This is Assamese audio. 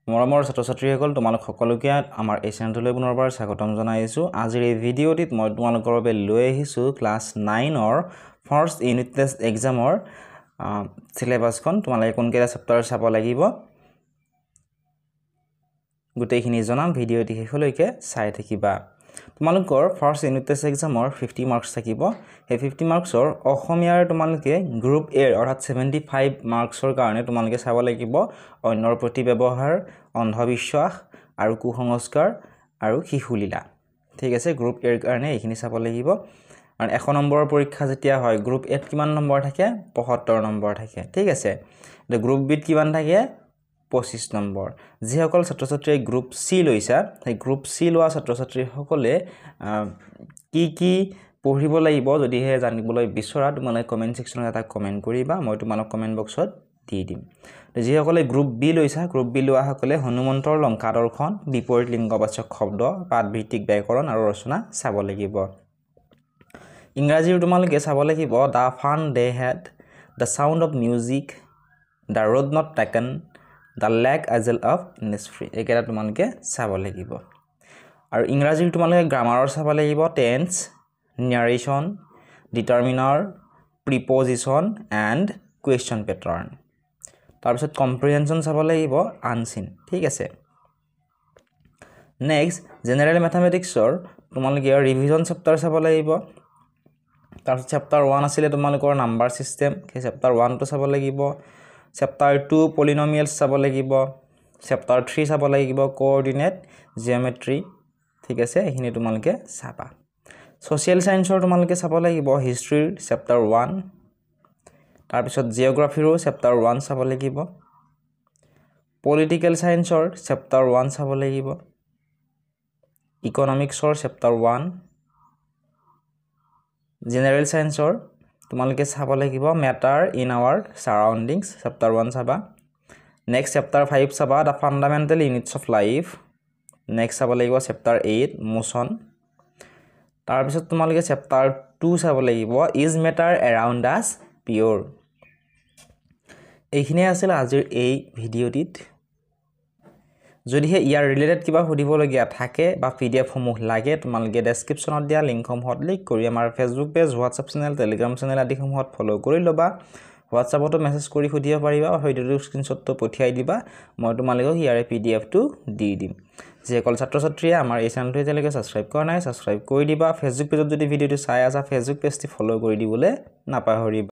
মৰমৰ ছাত্ৰ-ছাত্ৰীসকল তোমালোক সকলোকে আমাৰ এই চেনেলটোলৈ পুনৰবাৰ স্বাগতম জনাইছো। আজিৰ এই ভিডিঅ'টিত মই তোমালোকৰ বাবে লৈ আহিছো ক্লাছ 9ৰ ফাৰ্ষ্ট ইউনিট টেষ্ট এক্সামৰ সিলেবাসখন। তোমালোকে কোনকেইটা চেপ্টাৰ চাব লাগিব গোটেইখিনি জনাম, ভিডিঅ'টি শেষলৈকে চাই থাকিবা। তোমালোকৰ ফাৰ্ষ্ট ইউনিট টেষ্ট এক্সামৰ 50 মাৰ্কছ থাকিব। এই 50 মাৰ্কছৰ অসমীয়াৰ তোমালোকে গ্ৰুপ এ অৰ্থাৎ 75 মাৰ্কছৰ কাৰণে তোমালোকে চাব লাগিব অন্যৰ প্ৰতি ব্যৱহাৰ, অন্ধবিশ্বাস আৰু কুসংস্কাৰ আৰু শিশুলীলা। ঠিক আছে, গ্ৰুপ এৰ কাৰণে এইখিনি চাব লাগিব। আৰু 100 নম্বৰৰ পৰীক্ষা যেতিয়া হয় গ্ৰুপ এত কিমান নম্বৰ থাকে? 75 নম্বৰ থাকে। ঠিক আছে, গ্ৰুপ বিত কিমান থাকে? 25 নম্বৰ। যিসকল ছাত্ৰ-ছাত্ৰীয়ে গ্ৰুপ চি লৈছা, সেই গ্ৰুপ চি লোৱা ছাত্ৰ-ছাত্ৰীসকলে কি পঢ়িব লাগিব যদিহে জানিবলৈ বিচৰা তোমালোকে কমেন্ট সেকশ্যনত এটা কমেন্ট কৰিবা, মই তোমালোক কমেন্ট বক্সত দি দিম। যিসকলে গ্ৰুপ বি লৈছা, গ্ৰুপ বি লোৱাসকলে হনুমন্তৰ লংকা দৰ্শন, বিপৰীত লিংগবাচক শব্দ, পাঠভিত্তিক ব্যাকৰণ আৰু ৰচনা চাব লাগিব। ইংৰাজীৰ তোমালোকে চাব লাগিব the fun they had, the sound of music, the road not taken, the lake isle of industry, এইকেইটা তোমালোকে চাব লাগিব। আৰু ইংৰাজীৰ তোমালোকে গ্ৰামাৰৰ চাব লাগিব tense, narration, determiner, preposition and question pattern. তাৰপিছত কম্প্ৰিহেনশ্যন চাব লাগিব আনচিন। ঠিক আছে, নেক্সট জেনেৰেল মেথামেটিক্সৰ তোমালোকে ৰিভিজন চেপ্টাৰ চাব লাগিব। তাৰপিছত চেপ্টাৰ 1 আছিলে তোমালোকৰ নাম্বাৰ ছিষ্টেম, সেই চেপ্টাৰ 1টো চাব লাগিব। চেপ্টাৰ 2 পলিনমিয়েলছ চাব লাগিব। চেপ্টাৰ 3 চাব লাগিব কোঅৰ্ডিনেট, জিঅ'মেট্ৰি। ঠিক আছে, এইখিনি তোমালোকে চাবা। ছ'চিয়েল ছায়েন্সৰ তোমালোকে চাব লাগিব হিষ্ট্ৰীৰ চেপ্টাৰ 1। তাৰপিছত জিঅ'গ্ৰাফীৰো চেপ্টাৰ 1 চাব লাগিব। পলিটিকেল ছায়েন্সৰ চেপ্টাৰ 1 চাব লাগিব। ইকনমিক্সৰ চেপ্টাৰ 1। জেনেৰেল ছায়েন্সৰ তোমালোকে চাব লাগিব মেটাৰ ইন আৱাৰ ছাৰাউণ্ডিংছ, চেপ্টাৰ 1 চাবা। নেক্সট চেপ্টাৰ 5 চাবা the fundamental units of life. Next চাব লাগিব চেপ্টাৰ 8 মোচন। তাৰপিছত তোমালোকে চেপ্টাৰ 2 চাব লাগিব ইজ মেটাৰ এৰাউণ্ড আছ পিয়'ৰ। এইখিনিয়ে আছিল আজিৰ এই ভিডিঅ'টিত। যদিহে ইয়াৰ ৰিলেটেড কিবা সুধিবলগীয়া থাকে বা PDF-সমূহ লাগে, তোমালোকে ডেছক্ৰিপশ্যনত দিয়া লিংকসমূহত ক্লিক কৰি আমাৰ Facebook page, WhatsApp channel, Telegram channel আদিসমূহত ফ'ল' কৰি ল'বা। হোৱাটছআপতো মেছেজ কৰি সুধিব পাৰিবা, ভিডিঅ'টোৰ স্ক্ৰীনশ্বটটো পঠিয়াই দিবা, মই তোমালোকক ইয়াৰে PDF-টো দি দিম। যিসকল ছাত্ৰ-ছাত্ৰীয়ে আমাৰ এই চেনেলটো এতিয়ালৈকে ছাবস্ক্ৰাইব কৰা নাই, ছাবস্ক্ৰাইব কৰি দিবা। ফেচবুক পেজত যদি ভিডিঅ'টো চাই আছা, ফেচবুক পেজটো ফ'ল' কৰি দিবলৈ নাপাহৰিবা।